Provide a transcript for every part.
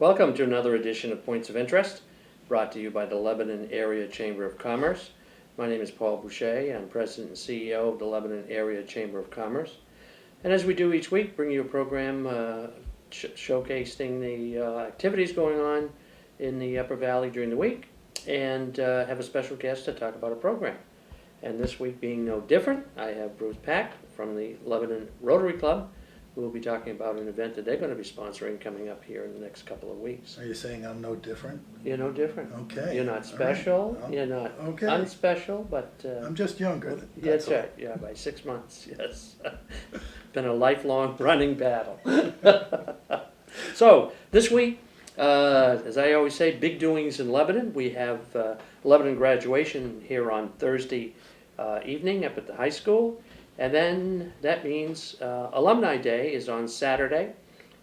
Welcome to another edition of Points of Interest, brought to you by the Lebanon Area Chamber of Commerce. My name is Paul Boucher. I'm President and CEO of the Lebanon Area Chamber of Commerce. And as we do each week, bring you a program showcasing the activities going on in the Upper Valley during the week, and have a special guest to talk about a program. And this week being no different, I have Bruce Pack from the Lebanon Rotary Club, who will be talking about an event that they're going to be sponsoring coming up here in the next couple of weeks. Are you saying I'm no different? You're no different. Okay. You're not special. Right. You're not okay. unspecial, but I'm just younger. That's right. Yeah, by 6 months. Yes, been a lifelong running battle. So this week, as I always say, big doings in Lebanon. We have Lebanon graduation here on Thursday evening up at the high school. And then that means Alumni Day is on Saturday,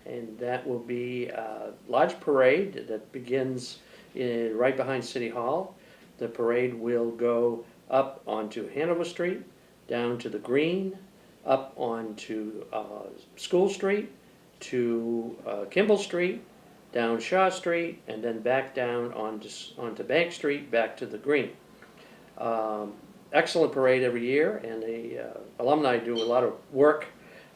and that will be a large parade that begins right behind City Hall. The parade will go up onto Hanover Street, down to the Green, up onto School Street, to Kimball Street, down Shaw Street, and then back down onto Bank Street, back to the Green. Excellent parade every year, and the alumni do a lot of work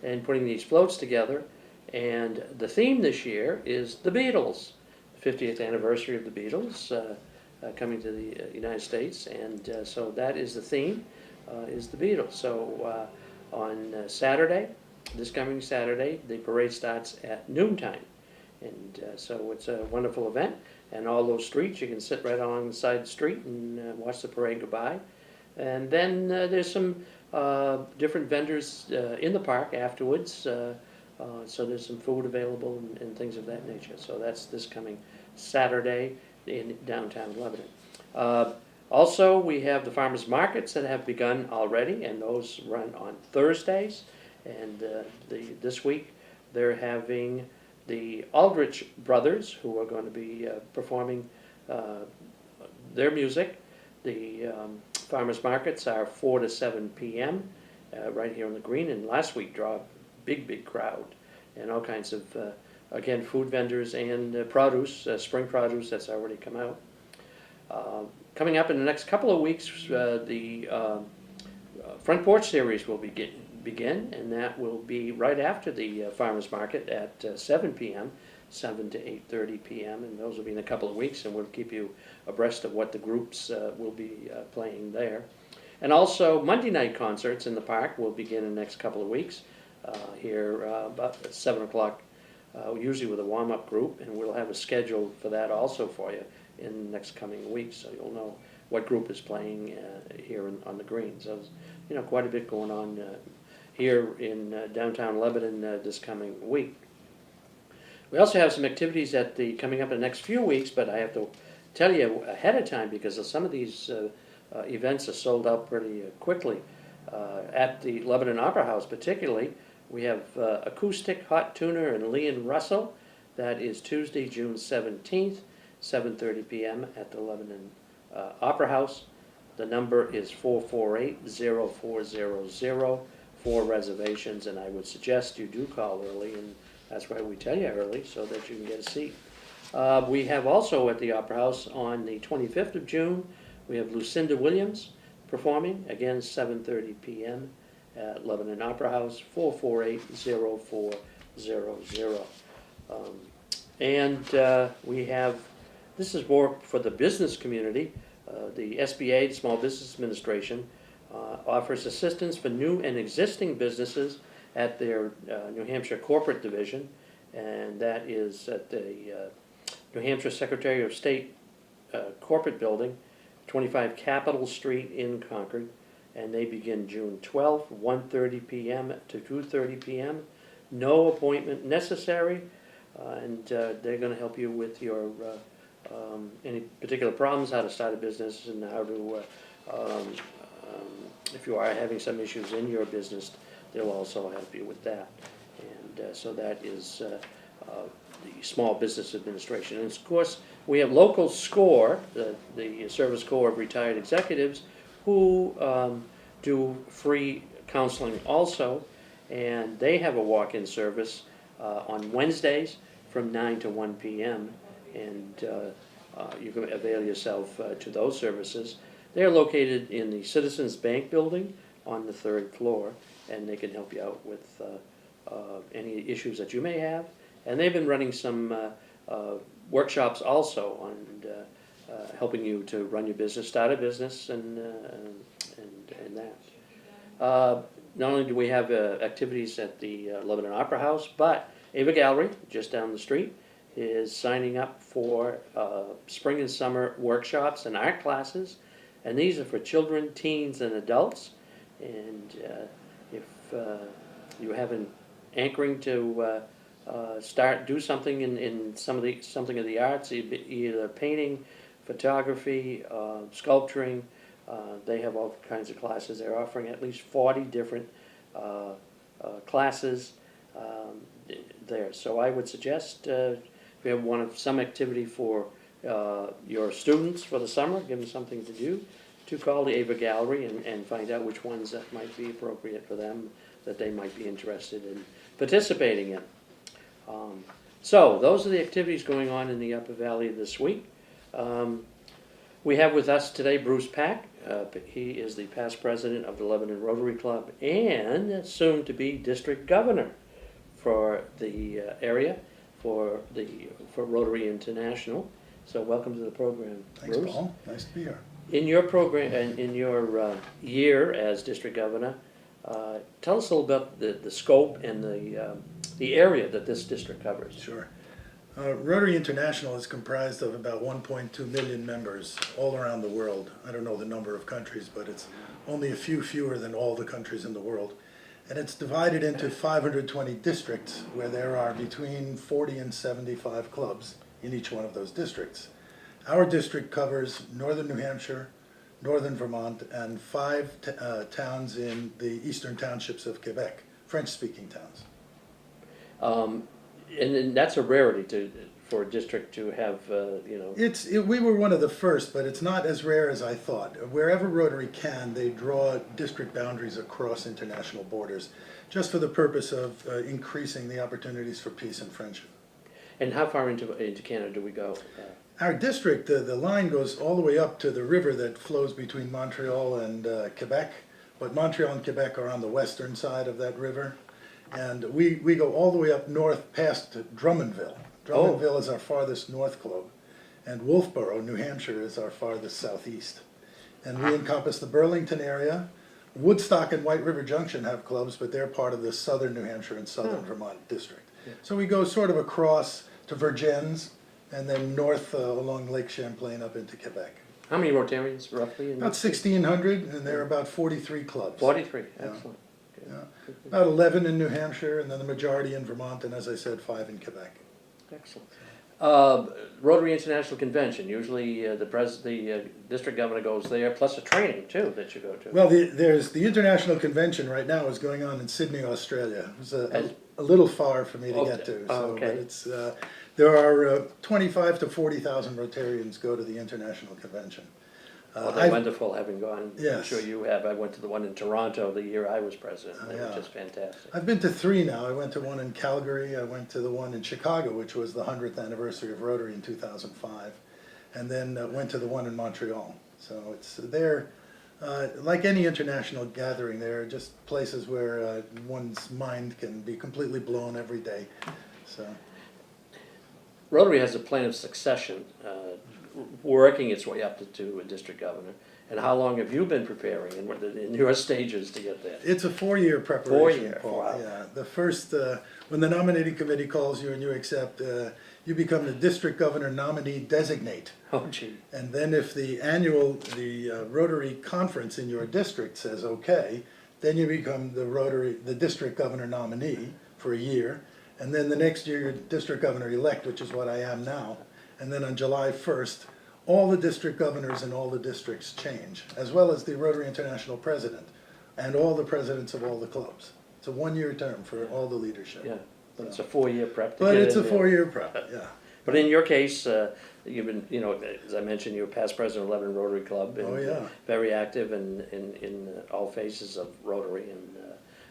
in putting these floats together. And the theme this year is the Beatles, the 50th anniversary of the Beatles coming to the United States, and so that is the theme, is the Beatles. So on Saturday, this coming Saturday, the parade starts at noontime, and so it's a wonderful event. And all those streets, you can sit right along the side of the street and watch the parade go by. And then there's some different vendors in the park afterwards, so there's some food available and things of that nature. So that's this coming Saturday in downtown Lebanon. Also, we have the farmers markets that have begun already, and those run on Thursdays. And this week they're having the Aldrich Brothers, who are going to be performing their music. The farmers markets are 4 to 7 p.m. Right here on the Green, and last week drew a big crowd, and all kinds of again, food vendors and produce, spring produce that's already come out. Coming up in the next couple of weeks, the Front Porch Series will begin, and that will be right after the farmers market at 7 p.m. 7 to 8:30 p.m. and those will be in a couple of weeks, and we'll keep you abreast of what the groups will be playing there. And also Monday night concerts in the park will begin in the next couple of weeks here about 7 o'clock, usually with a warm-up group, and we'll have a schedule for that also for you in the next coming weeks, so you'll know what group is playing here on the Green. So there's quite a bit going on here in downtown Lebanon this coming week. We also have some activities coming up in the next few weeks, but I have to tell you ahead of time because some of these events are sold out pretty quickly. At the Lebanon Opera House particularly, we have Acoustic Hot Tuner and Leon Russell. That is Tuesday, June 17th, 7:30 p.m. at the Lebanon Opera House. The number is 448-0400 for reservations, and I would suggest you do call early, and that's why we tell you early, so that you can get a seat. We have also at the Opera House on the 25th of June, we have Lucinda Williams performing, again 7:30 p.m. at Lebanon Opera House, 448-0400. We have, this is more for the business community, the SBA, the Small Business Administration, offers assistance for new and existing businesses at their New Hampshire corporate division, and that is at the New Hampshire Secretary of State corporate building, 25 Capitol Street in Concord, and they begin June 12th, 1:30 p.m. to 2:30 p.m. No appointment necessary, and they're going to help you with your any particular problems, how to start a business, and how to, if you are having some issues in your business, they'll also help you with that. And so that is the Small Business Administration. And of course, we have Local SCORE, the Service Corps of Retired Executives, who do free counseling also, and they have a walk-in service on Wednesdays from 9 to 1 p.m. And you can avail yourself to those services. They're located in the Citizens Bank building on the 3rd floor, and they can help you out with any issues that you may have. And they've been running some workshops also on helping you to run your business, start a business, and that. Not only do we have activities at the Lebanon Opera House, but Ava Gallery, just down the street, is signing up for spring and summer workshops and art classes. And these are for children, teens, and adults. And if you have an anchoring to do something in something of the arts, either painting, photography, sculpturing, they have all kinds of classes. They're offering at least 40 different classes there. So I would suggest if you have some activity for your students for the summer, give them something to do, to call the Ava Gallery and find out which ones that might be appropriate for them, that they might be interested in participating in. So those are the activities going on in the Upper Valley this week. We have with us today Bruce Pack. He is the past president of the Lebanon Rotary Club and soon to be district governor for the area for Rotary International. So welcome to the program, Thanks, Bruce. Paul. Nice to be here. In your program and in your year as district governor, tell us a little about the scope and the area that this district covers. Sure. Rotary International is comprised of about 1.2 million members all around the world. I don't know the number of countries, but it's only a few fewer than all the countries in the world. And it's divided into 520 districts where there are between 40 and 75 clubs in each one of those districts. Our district covers northern New Hampshire, northern Vermont, and 5 towns in the eastern townships of Quebec, French-speaking towns. And then that's a rarity for a district to have, We were one of the first, but it's not as rare as I thought. Wherever Rotary can, they draw district boundaries across international borders, just for the purpose of increasing the opportunities for peace and friendship. And how far into Canada do we go? Our district, the line goes all the way up to the river that flows between Montreal and Quebec, but Montreal and Quebec are on the western side of that river. And we go all the way up north past Drummondville. Drummondville is our farthest north club, and Wolfboro, New Hampshire, is our farthest southeast. And we encompass the Burlington area. Woodstock and White River Junction have clubs, but they're part of the southern New Hampshire and southern Vermont district. Yeah. So we go sort of across to Vergennes, and then north along Lake Champlain up into Quebec. How many Rotarians roughly? About 1,600, and there are about 43 clubs. 43, Yeah. excellent. Good. Yeah. About 11 in New Hampshire, and then the majority in Vermont, and as I said, 5 in Quebec. Excellent. Rotary International Convention, usually the district governor goes there, plus a training too that you go to. Well, there's the International Convention right now is going on in Sydney, Australia. It's a little far for me to get to, so, but it's, there are 25 to 40,000 Rotarians go to the International Convention. Well, they're wonderful, having gone. Yes. I'm sure you have. I went to the one in Toronto the year I was president. They were just fantastic. I've been to 3 now. I went to one in Calgary. I went to the one in Chicago, which was the 100th anniversary of Rotary in 2005, and then went to the one in Montreal. So it's there. Like any international gathering, there are just places where one's mind can be completely blown every day. So Rotary has a plan of succession, working its way up to a district governor. And how long have you been preparing in your stages to get there? it's a 4-year preparation. 4 year, Paul. wow. Yeah, the first when the nominating committee calls you and you accept, you become the district governor nominee designate. Oh, gee. And then if the Rotary conference in your district says okay, then you become the district governor nominee for a year. And then the next year you're district governor elect, which is what I am now. And then on July 1st, all the district governors in all the districts change, as well as the Rotary International president and all the presidents of all the clubs. It's a 1-year term for all the leadership. Yeah, but it's a 4-year prep. But it's a 4-year prep, yeah. But in your case, you've been, as I mentioned, you're past president of Lebanon Rotary Club. And Oh, yeah. very active in all phases of Rotary. And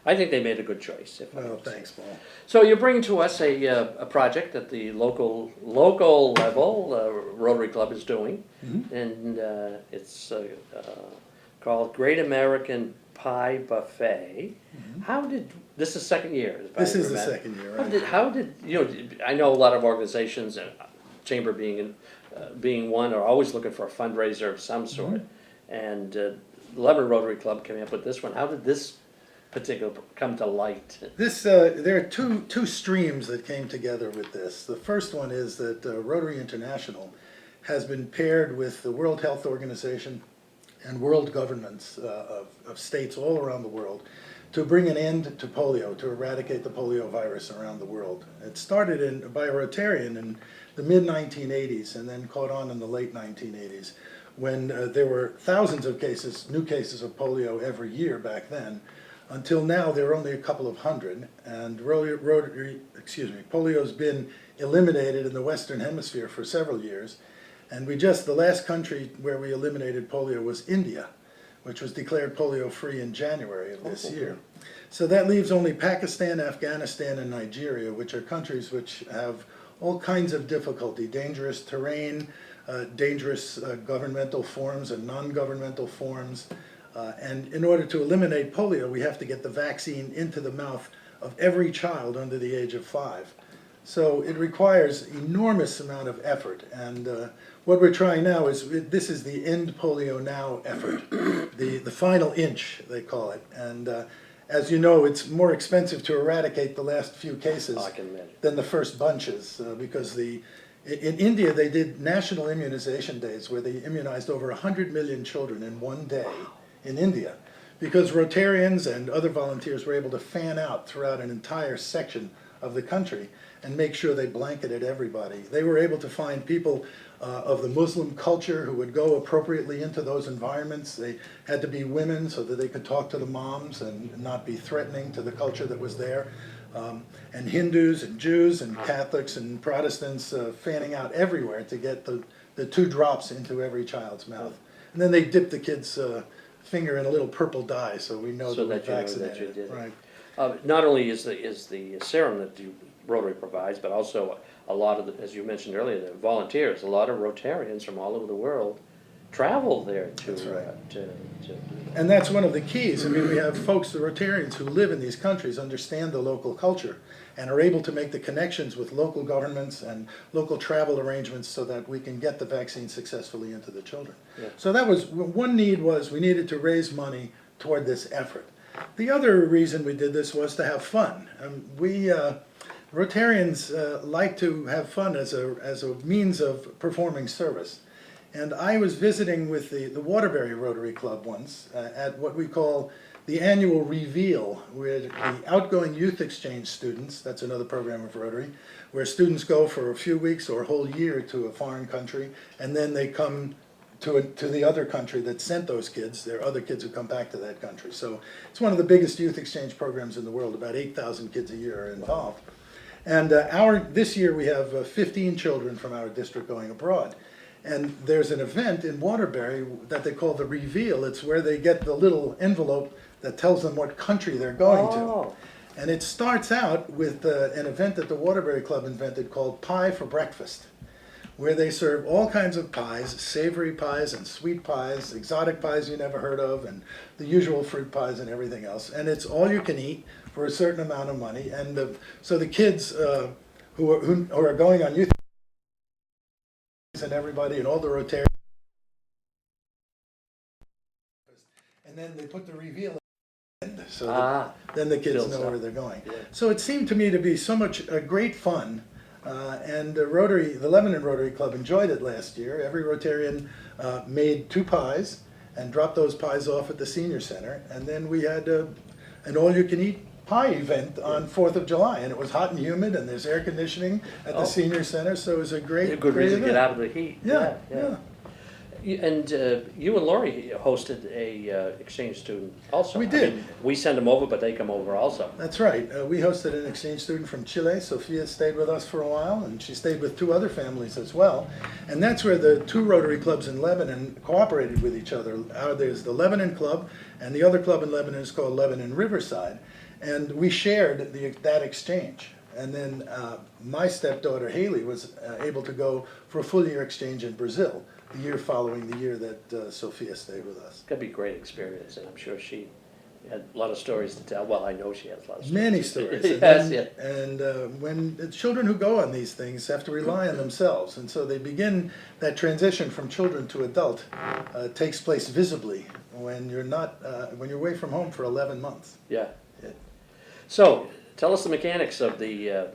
I think they made a good choice. If I Well, would say. thanks, Paul. So you bring to us a project that the local level Rotary Club is doing, and it's called Great American Pie Buffet. This is second year? if I This is the remember. second year, How right? did you know? I know a lot of organizations, and Chamber being one, are always looking for a fundraiser of some sort, and Lebanon Rotary Club came up with this one. How did this particular come to light? There are two streams that came together with this. The first one is that Rotary International has been paired with the World Health Organization and world governments of states all around the world to bring an end to polio, to eradicate the polio virus around the world. It started by a Rotarian in the mid-1980s and then caught on in the late 1980s when there were thousands of new cases of polio every year back then. Until now, there are only a couple of hundred, and polio's been eliminated in the Western Hemisphere for several years. And the last country where we eliminated polio was India, which was declared polio-free in January of this year. So that leaves only Pakistan, Afghanistan, and Nigeria, which are countries which have all kinds of difficulty, dangerous terrain, dangerous governmental forms and non-governmental forms. And in order to eliminate polio, we have to get the vaccine into the mouth of every child under the age of 5. So it requires enormous amount of effort. And what we're trying now this is the End Polio Now effort, the final inch, they call it. And as you know, it's more expensive to eradicate the last few cases than the first bunches, because in India they did national immunization days where they immunized over 100 million children in one day. In India, because Rotarians and other volunteers were able to fan out throughout an entire section of the country and make sure they blanketed everybody. They were able to find people of the Muslim culture who would go appropriately into those environments. They had to be women so that they could talk to the moms and not be threatening to the culture that was there. And Hindus and Jews and Catholics and Protestants fanning out everywhere to get the 2 drops into every child's mouth. And then they dipped the kids' finger in a little purple dye, so we know that we vaccinated. You did it. Right. Not only is the serum that Rotary provides, but also a lot of as you mentioned earlier, the volunteers. A lot of Rotarians from all over the world travel there to That's right. to And that's one of the keys. I mean, we have folks, the Rotarians who live in these countries, understand the local culture and are able to make the connections with local governments and local travel arrangements so that we can get the vaccine successfully into the children. Yeah. So that was, one need was we needed to raise money toward this effort. The other reason we did this was to have fun. Rotarians like to have fun as a means of performing service. And I was visiting with the Waterbury Rotary Club once at what we call the annual reveal, where the outgoing youth exchange students, that's another program of Rotary, where students go for a few weeks or a whole year to a foreign country, and then they come to the other country that sent those kids. There are other kids who come back to that country. So it's one of the biggest youth exchange programs in the world. About 8,000 kids a year are involved. And this year we have 15 children from our district going abroad. And there's an event in Waterbury that they call the reveal. It's where they get the little envelope that tells them what country they're going to. And it starts out with an event that the Waterbury Club invented called Pie for Breakfast, where they serve all kinds of pies, savory pies and sweet pies, exotic pies you never heard of, and the usual fruit pies and everything else. And it's all you can eat for a certain amount of money. And so the kids who are going on youth and everybody and all the Rotarians, and then they put the reveal in, so then the kids know where they're going. Yeah. So it seemed to me to be so much great fun, and the Lebanon Rotary Club enjoyed it last year. Every Rotarian made 2 pies and dropped those pies off at the senior center, and then we had an all-you-can-eat pie event on 4th of July, and it was hot and humid, and there's air conditioning at the senior center, so it was a great good reason event. to get out of the heat. Yeah. And you and Lori hosted a exchange student also. We I did. mean, we send them over, but they come over also. That's right. We hosted an exchange student from Chile. Sophia stayed with us for a while, and she stayed with two other families as well. And that's where the two Rotary clubs in Lebanon cooperated with each other. There's the Lebanon Club, and the other club in Lebanon is called Lebanon Riverside. And we shared that exchange. And then my stepdaughter Haley was able to go for a full year exchange in Brazil, the year following the year that Sophia stayed with us. It's gonna be a great experience, and I'm sure she had a lot of stories to tell. Well, I know she has a lot of stories. Many stories. Yes, yeah. And when the children who go on these things have to rely on themselves, and so they begin that transition from children to adult takes place visibly when you're not when you're away from home for 11 months. Yeah. So, tell us the mechanics of the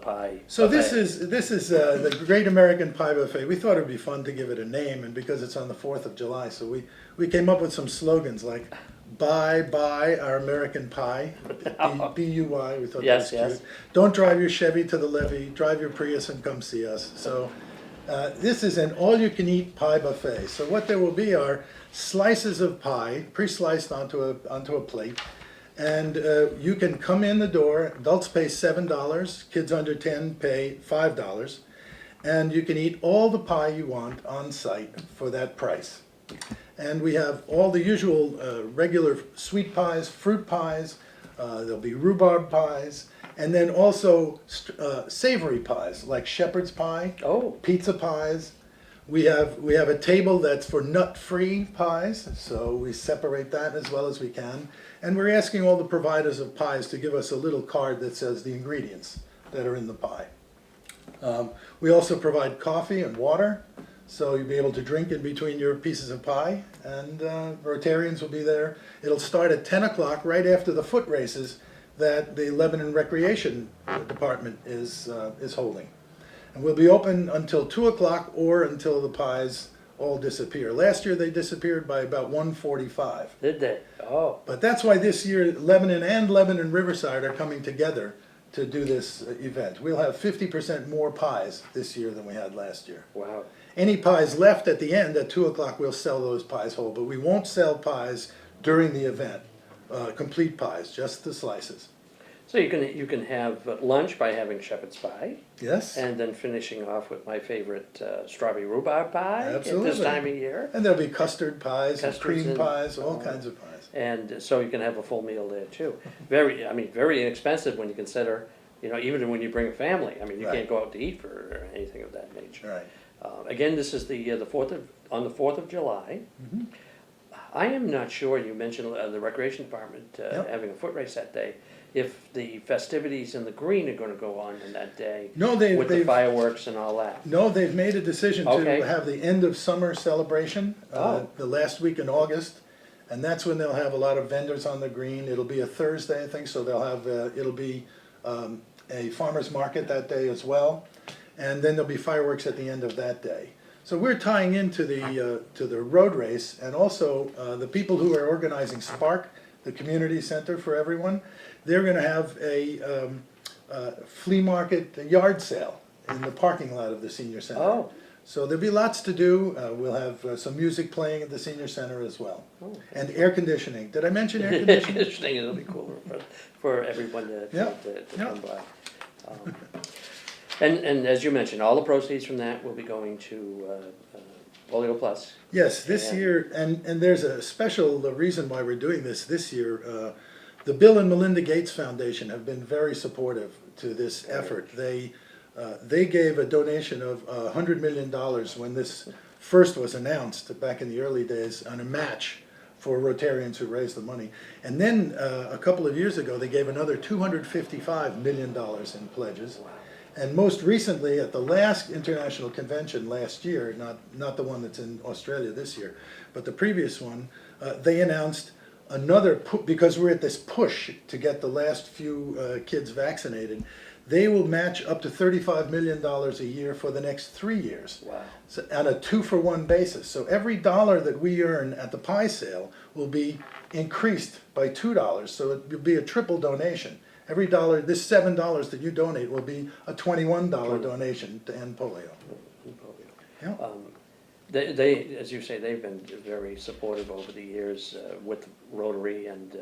pie. So buffet. this is the Great American Pie Buffet. We thought it would be fun to give it a name, and because it's on the 4th of July, so we came up with some slogans like "Buy our American Pie," B-U-Y. We thought Yes, that was yes. cute. Don't drive your Chevy to the levee. Drive your Prius and come see us. So this is an all-you-can-eat pie buffet. So what there will be are slices of pie, pre-sliced onto a plate. And you can come in the door, adults pay $7, kids under 10 pay $5. And you can eat all the pie you want on site for that price. And we have all the usual regular sweet pies, fruit pies, there'll be rhubarb pies, and then also savory pies like shepherd's pie, pizza pies. We have a table that's for nut-free pies, so we separate that as well as we can. And we're asking all the providers of pies to give us a little card that says the ingredients that are in the pie. We also provide coffee and water, so you'll be able to drink in between your pieces of pie, and Rotarians will be there. It'll start at 10 o'clock, right after the foot races that the Lebanon Recreation Department is holding. And we'll be open until 2 o'clock or until the pies all disappear. Last year they disappeared by about 1:45. Did they? Oh. But that's why this year Lebanon and Lebanon Riverside are coming together to do this event. We'll have 50% more pies this year than we had last year. Wow. Any pies left at the end at 2 o'clock, we'll sell those pies whole, but we won't sell pies during the event, complete pies, just the slices. So you can have lunch by having shepherd's pie. Yes. And then finishing off with my favorite strawberry rhubarb pie Absolutely. at this time of year. And there'll be custard pies, and Custards cream and- pies, all kinds of pies. And so you can have a full meal there too. Very inexpensive when you consider, even when you bring a family. I mean, you Right. can't go out to eat for anything of that nature. Right. Again, this is the 4th of July. Mhm. I am not sure, you mentioned the Recreation Department Yep. having a foot race that day, if the festivities in the green are gonna go on that day No, with the they've fireworks and all that. no, they've made a decision Okay. to have the end of summer celebration the last week in August, and that's when they'll have a lot of vendors on the green. It'll be a Thursday, I think, so they'll have it'll be a farmers market that day as well, and then there'll be fireworks at the end of that day. So we're tying into the road race, and also the people who are organizing Spark, the community center for everyone. They're going to have a flea market, a yard sale in the parking lot of the senior center. Oh. So there'll be lots to do. We'll have some music playing at the senior center as well, Oh, and air conditioning. Did I mention air conditioning? Conditioning, it'll be cooler for everyone to Yeah. come by. And as you mentioned, all the proceeds from that will be going to Polio Plus. Yes, this And- year, and there's a special reason why we're doing this year. The Bill and Melinda Gates Foundation have been very supportive to this effort. They gave a donation of $100 million when this first was announced back in the early days on a match for Rotarians who raised the money. And then a couple of years ago, they gave another $255 million in pledges. And most recently, at the last international convention last year, not the one that's in Australia this year, but the previous one, they announced another, because we're at this push to get the last few kids vaccinated, they will match up to $35 million a year for the next 3 years. Wow. So, on a 2-for-1 basis. So every dollar that we earn at the pie sale will be increased by $2, so it will be a triple donation. Every dollar, this $7 that you donate will be a $21 donation to end polio. Yeah. They, as you say, they've been very supportive over the years with Rotary and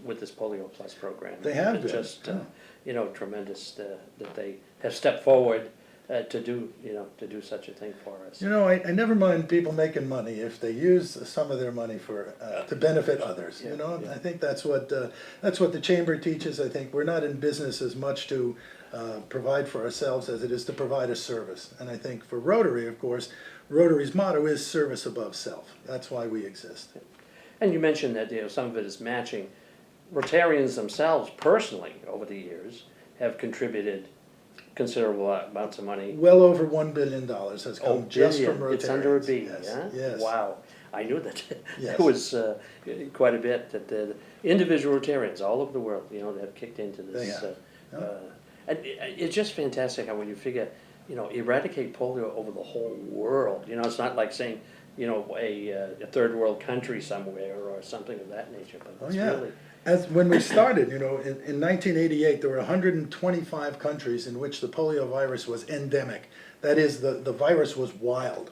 with this Polio Plus program. They have It's been, just, yeah. you know, tremendous that they have stepped forward to do, you know, to do such a thing for us. You know, I never mind people making money if they use some of their money for to benefit others. Yeah, You know, yeah. I think that's what the chamber teaches. I think we're not in business as much to provide for ourselves as it is to provide a service. And I think for Rotary, of course, Rotary's motto is service above self. That's why we exist. And you mentioned that, you know, some of it is matching. Rotarians themselves, personally, over the years, have contributed considerable amounts of money. Well over $1 billion has come just from Rotarians. It's under a B, Yes, yeah? yes. Wow, I knew that. Yes. It was quite a bit, that the individual Rotarians all over the world, you know, that have kicked into this. They have. Yeah. And it's just fantastic how when you figure, you know, eradicate polio over the whole world, you know, it's not like saying, you know, a third world country somewhere or something of that nature, but it's really. As when we started, you know, in 1988, there were 125 countries in which the polio virus was endemic. That is, the virus was wild.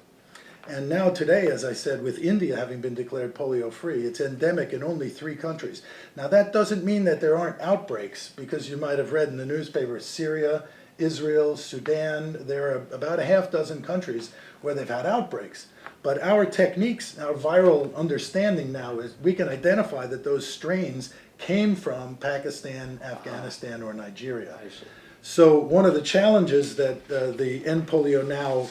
And now today, as I said, with India having been declared polio-free, it's endemic in only 3 countries. Now that doesn't mean that there aren't outbreaks, because you might have read in the newspaper, Syria, Israel, Sudan, there are about a half dozen countries where they've had outbreaks. But our techniques, our viral understanding now is we can identify that those strains came from Pakistan, Afghanistan, or Nigeria. I see. So one of the challenges that the End Polio Now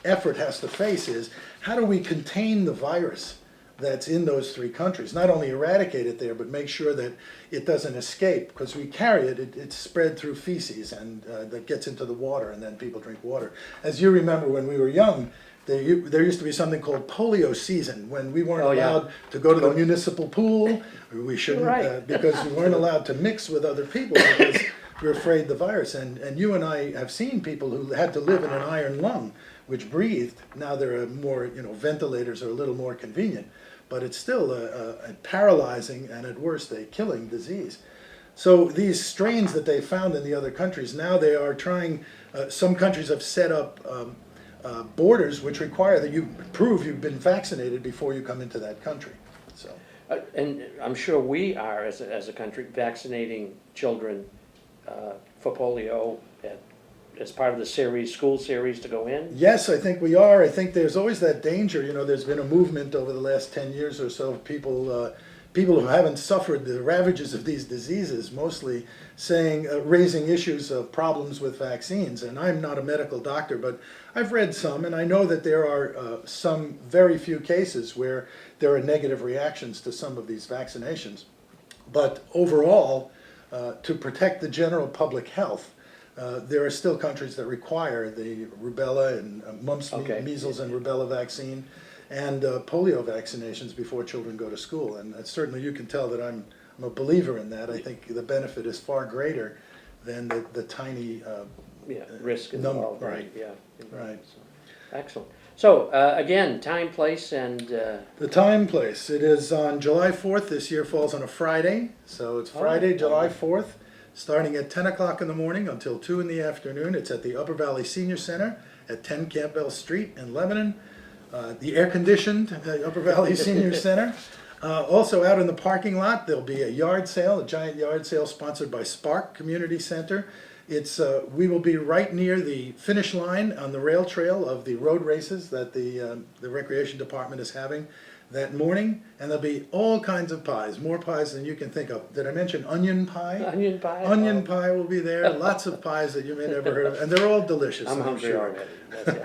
effort has to face is how do we contain the virus that's in those 3 countries? Not only eradicate it there, but make sure that it doesn't escape, because we carry it, it's spread through feces and that gets into the water, and then people drink water. As you remember when we were young, there used to be something called polio season, when we weren't allowed to go to the municipal pool. We shouldn't, because we weren't allowed to mix with other people because we were afraid the virus. And you and I have seen people who had to live in an iron lung, which breathed. Now there are more, you know, ventilators are a little more convenient, but it's still a paralyzing and at worst a killing disease. So these strains that they found in the other countries, now they are trying, some countries have set up borders which require that you prove you've been vaccinated before you come into that country. So, And I'm sure we are, as a country, vaccinating children for polio as part of the series, school series to go in? yes, I think we are. I think there's always that danger. You know, there's been a movement over the last 10 years or so of people who haven't suffered the ravages of these diseases, mostly saying, raising issues of problems with vaccines. And I'm not a medical doctor, but I've read some, and I know that there are some very few cases where there are negative reactions to some of these vaccinations. But overall, to protect the general public health, there are still countries that require the rubella and mumps, measles, and rubella vaccine, and polio vaccinations before children go to school. And certainly you can tell that I'm a believer in that. I think the benefit is far greater than the tiny risk involved. Right. Yeah. Right. So, excellent. So again, time, place, and the time, place. It is on July 4th. This year falls on a Friday, so it's Friday, July 4th, starting at 10 o'clock in the morning until 2 in the afternoon. It's at the Upper Valley Senior Center at 10 Campbell Street in Lebanon. The air-conditioned Upper Valley Senior Center. Also out in the parking lot, there'll be a yard sale, a giant yard sale sponsored by Spark Community Center. It's we will be right near the finish line on the rail trail of the road races that the Recreation Department is having that morning, and there'll be all kinds of pies, more pies than you can think of. Did I mention onion pie? Onion pie? Onion pie will be there, lots of pies that you may never heard of, and they're all delicious. I'm hungry already.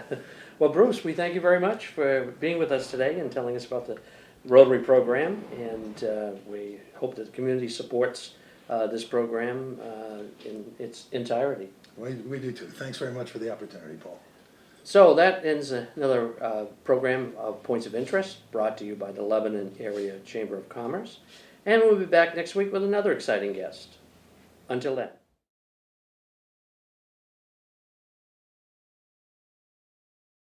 Well, Bruce, we thank you very much for being with us today and telling us about the Rotary program, and we hope that the community supports this program in its entirety. We do too. Thanks very much for the opportunity, Paul. So that ends another program of Points of Interest brought to you by the Lebanon Area Chamber of Commerce. And we'll be back next week with another exciting guest. Until then.